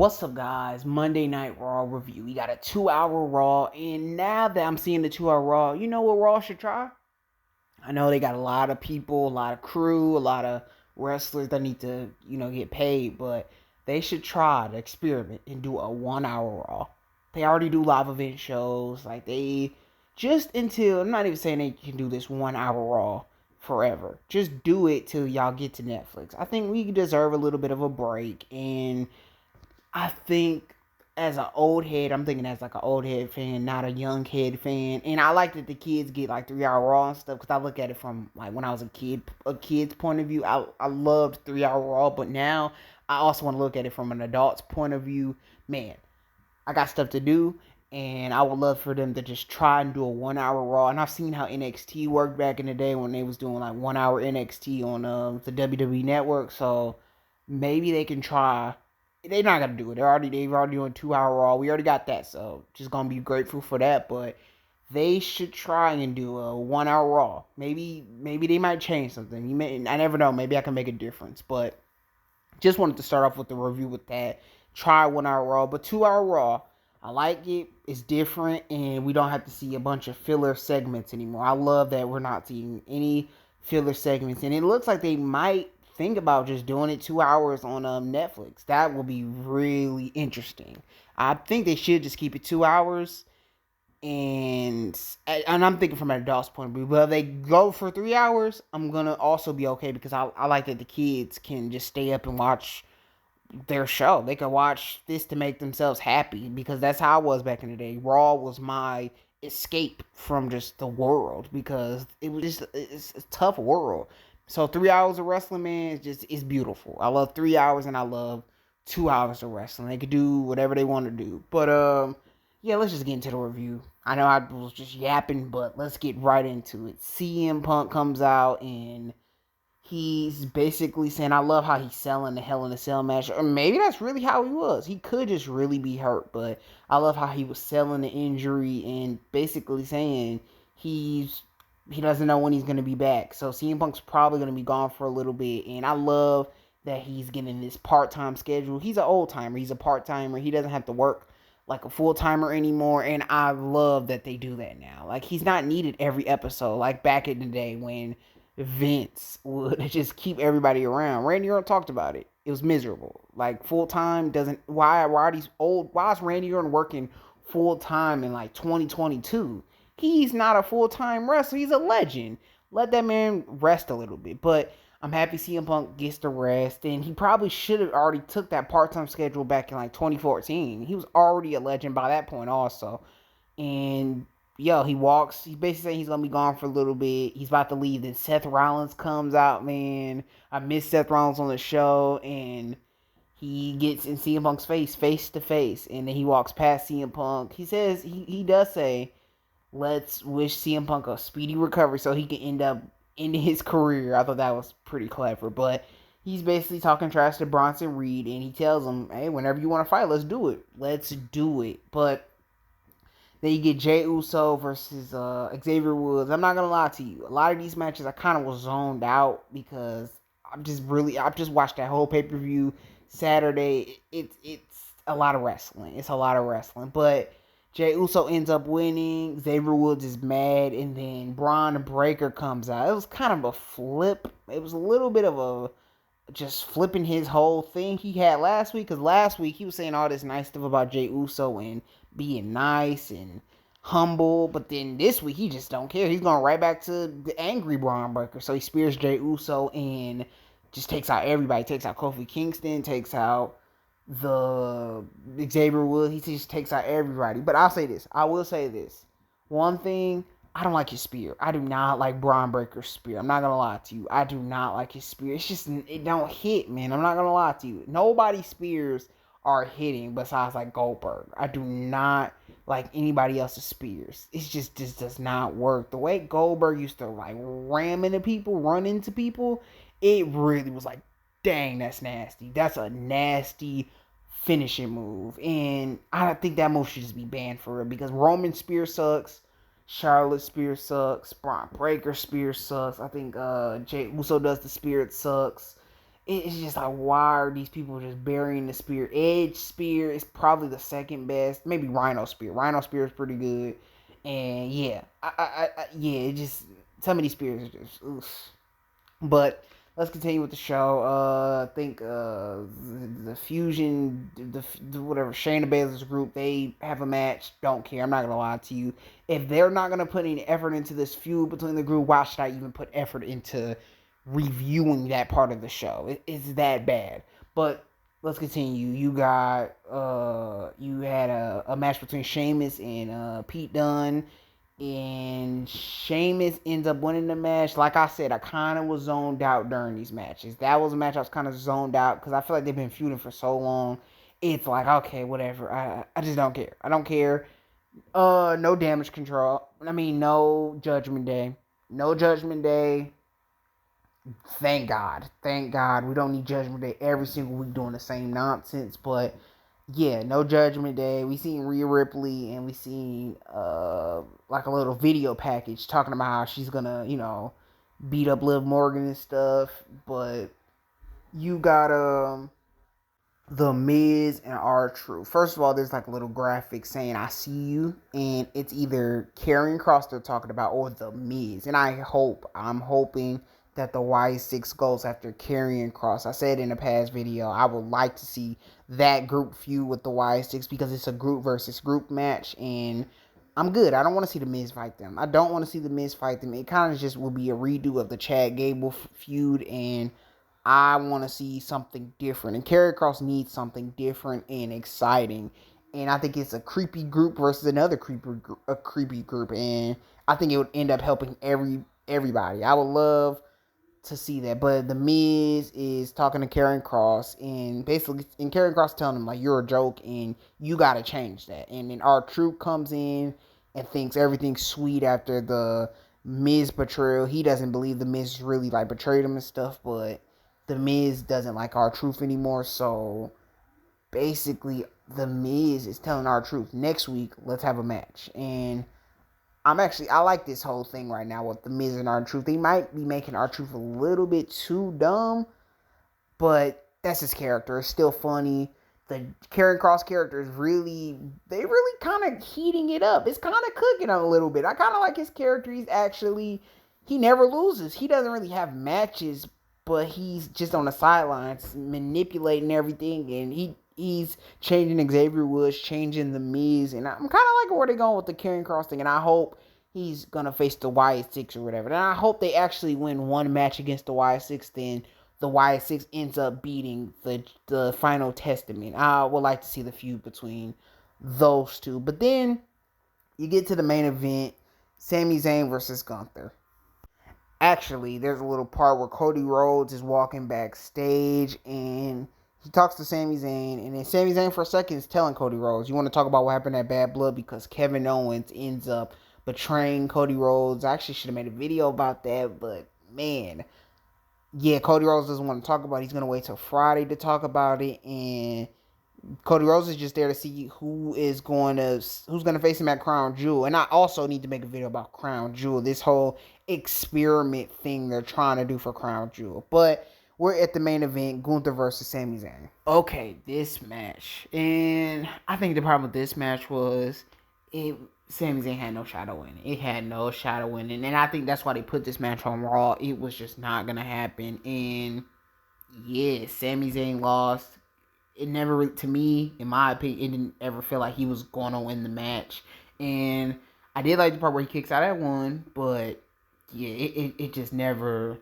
What's up, guys? Monday Night Raw review. We got a 2-hour Raw, and now that I'm seeing the 2-hour Raw, you know what Raw should try? I know they got a lot of people, a lot of crew, a lot of wrestlers that need to, get paid, but they should try to experiment and do a 1-hour Raw. They already do live event shows, like they just until I'm not even saying they can do this 1-hour Raw forever. Just do it till y'all get to Netflix. I think we deserve a little bit of a break, and I think as an old head, I'm thinking as like an old head fan, not a young head fan. And I like that the kids get like 3 hour Raw and stuff because I look at it from like when I was a kid's point of view. I loved 3 hour Raw, but now I also want to look at it from an adult's point of view. Man, I got stuff to do, and I would love for them to just try and do a 1 hour Raw. And I've seen how NXT worked back in the day when they was doing like 1 hour NXT on the WWE Network. So maybe they can try. They're not gonna do it. They've already doing 2 hour Raw. We already got that, so just gonna be grateful for that. But they should try and do a 1 hour Raw. Maybe they might change something. I never know. Maybe I can make a difference. But just wanted to start off with the review with that. Try 1 hour Raw, but 2 hour Raw. I like it. It's different, and we don't have to see a bunch of filler segments anymore. I love that we're not seeing any filler segments, and it looks like they might think about just doing it 2 hours on Netflix. That will be really interesting. I think they should just keep it 2 hours, and I'm thinking from an adult's point of view. But if they go for 3 hours, I'm gonna also be okay because I like that the kids can just stay up and watch their show. They can watch this to make themselves happy because that's how I was back in the day. Raw was my escape from just the world because it was just it's a tough world. So 3 hours of wrestling, man, it's beautiful. I love 3 hours and I love 2 hours of wrestling. They could do whatever they want to do. But yeah, let's just get into the review. I know I was just yapping, but let's get right into it. CM Punk comes out and he's basically saying, I love how he's selling the Hell in a Cell match. Or maybe that's really how he was. He could just really be hurt, but I love how he was selling the injury and basically saying he doesn't know when he's going to be back. So CM Punk's probably going to be gone for a little bit, and I love that he's getting this part-time schedule. He's an old-timer. He's a part-timer. He doesn't have to work like a full-timer anymore, and I love that they do that now. Like, he's not needed every episode like back in the day when Vince would just keep everybody around. Randy Orton talked about it. It was miserable. Like, full-time doesn't... Why are these old... Why is Randy Orton working full-time in like 2022? He's not a full-time wrestler. He's a legend. Let that man rest a little bit. But I'm happy CM Punk gets the rest. And he probably should have already took that part-time schedule back in like 2014. He was already a legend by that point also. And yo, he walks. He's basically saying he's going to be gone for a little bit. He's about to leave. Then Seth Rollins comes out, man. I miss Seth Rollins on the show. And he gets in CM Punk's face to face. And then he walks past CM Punk. He says, he does say, let's wish CM Punk a speedy recovery so he can end up ending his career. I thought that was pretty clever. But he's basically talking trash to Bronson Reed, and he tells him, hey, whenever you want to fight, let's do it. Let's do it. But then you get Jey Uso versus Xavier Woods. I'm not going to lie to you. A lot of these matches I kind of was zoned out because I've just watched that whole pay-per-view Saturday. It's a lot of wrestling. It's a lot of wrestling. But Jey Uso ends up winning. Xavier Woods is mad, and then Braun Breaker comes out. It was kind of a flip. It was a little bit of a just flipping his whole thing he had last week. Because last week he was saying all this nice stuff about Jey Uso and being nice and humble. But then this week he just don't care. He's going right back to the angry Braun Breaker. So he spears Jey Uso and just takes out everybody. Takes out Kofi Kingston. Takes out the Xavier Woods. He just takes out everybody. But I'll say this. I will say this. One thing, I don't like his spear. I do not like Braun Breaker's spear. I'm not going to lie to you. I do not like his spear. It's just, it don't hit, man. I'm not going to lie to you. Nobody's spears are hitting besides like Goldberg. I do not like anybody else's spears. It just does not work. The way Goldberg used to like ram into people, run into people, it really was like, dang, that's nasty. That's a nasty finishing move. And I think that move should just be banned for it because Roman spear sucks. Charlotte spear sucks. Braun Breaker spear sucks. I think Jey Uso does the spear. It sucks. it's just like, why are these people just burying the spear? Edge spear is probably the second best. Maybe Rhino spear. Rhino spear is pretty good. And yeah, yeah, it just some of these spears are just oof. But let's continue with the show. I think the Fusion, the whatever Shayna Baszler's group, they have a match. Don't care. I'm not gonna lie to you. If they're not gonna put any effort into this feud between the group, why should I even put effort into reviewing that part of the show? It's that bad. But let's continue. You had a match between Sheamus and Pete Dunne, and Sheamus ends up winning the match. Like I said, I kind of was zoned out during these matches. That was a match I was kind of zoned out because I feel like they've been feuding for so long. It's like, okay, whatever. I just don't care. I don't care. No damage control. I mean, no Judgment Day. No Judgment Day. Thank God. Thank God. We don't need Judgment Day every single week doing the same nonsense. But yeah, no Judgment Day. We seen Rhea Ripley and we seen like a little video package talking about how she's gonna, beat up Liv Morgan and stuff. But you got the Miz and R-Truth. First of all, there's like a little graphic saying "I see you," and it's either Karrion Kross they're talking about or the Miz. And I'm hoping that the Y6 goes after Karrion Kross. I said in a past video, I would like to see that group feud with the Y6 because it's a group versus group match, and I'm good. I don't want to see the Miz fight them. I don't want to see the Miz fight them. It kind of just will be a redo of the Chad Gable feud, and I want to see something different. And Karrion Kross needs something different and exciting. And I think it's a creepy group versus another creepy group. And I think it would end up helping everybody. I would love to see that. But the Miz is talking to Karrion Kross and Karrion Kross telling him like, you're a joke and you gotta change that. And then R-Truth comes in and thinks everything's sweet after the Miz betrayal. He doesn't believe the Miz really like betrayed him and stuff, but the Miz doesn't like R-Truth anymore. So basically the Miz is telling R-Truth, next week let's have a match. And I like this whole thing right now with the Miz and R-Truth. They might be making R-Truth a little bit too dumb, but that's his character. It's still funny. The Karrion Kross character is really kind of heating it up. It's kind of cooking a little bit. I kind of like his character. He never loses. He doesn't really have matches, but he's just on the sidelines manipulating everything, and he's changing Xavier Woods, changing the Miz, and I'm kind of liking where they're going with the Karrion Kross thing, and I hope he's gonna face the Y6 or whatever. And I hope they actually win one match against the Y6, then the Y6 ends up beating the Final Testament. I would like to see the feud between those two. But then you get to the main event, Sami Zayn versus Gunther. Actually, there's a little part where Cody Rhodes is walking backstage and he talks to Sami Zayn, and then Sami Zayn for a second is telling Cody Rhodes, you want to talk about what happened at Bad Blood, because Kevin Owens ends up betraying Cody Rhodes. I actually should have made a video about that, but man, yeah, Cody Rhodes doesn't want to talk about it. He's going to wait till Friday to talk about it, and Cody Rhodes is just there to see who's going to face him at Crown Jewel. And I also need to make a video about Crown Jewel, this whole experiment thing they're trying to do for Crown Jewel. But we're at the main event, Gunther versus Sami Zayn. Okay, this match. And I think the problem with this match was Sami Zayn had no shot of winning. It had no shot of winning. And I think that's why they put this match on Raw. It was just not going to happen. And yeah, Sami Zayn lost. It never, to me, in my opinion, it didn't ever feel like he was going to win the match. And I did like the part where he kicks out at one, but yeah, it just never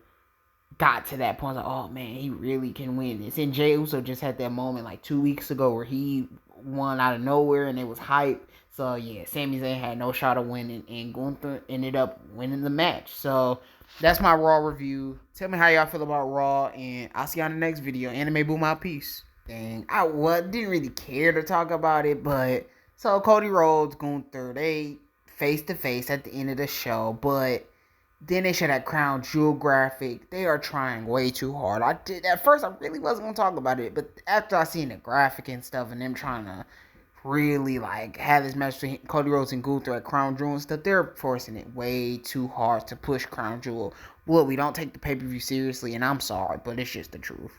got to that point. Like, oh man, he really can win this. And Jey Uso just had that moment like 2 weeks ago where he won out of nowhere and it was hype. So yeah, Sami Zayn had no shot of winning, and Gunther ended up winning the match. So that's my Raw review. Tell me how y'all feel about Raw, and I'll see you on the next video. Anime Boom out, peace. Dang, I didn't really care to talk about it, but so Cody Rhodes, Gunther, they face to face at the end of the show, but then they showed that Crown Jewel graphic. They are trying way too hard. At first I really wasn't gonna talk about it, but after I seen the graphic and stuff, and them trying to really like have this match between Cody Rhodes and Gunther at Crown Jewel and stuff, they're forcing it way too hard to push Crown Jewel. Well, we don't take the pay-per-view seriously, and I'm sorry, but it's just the truth.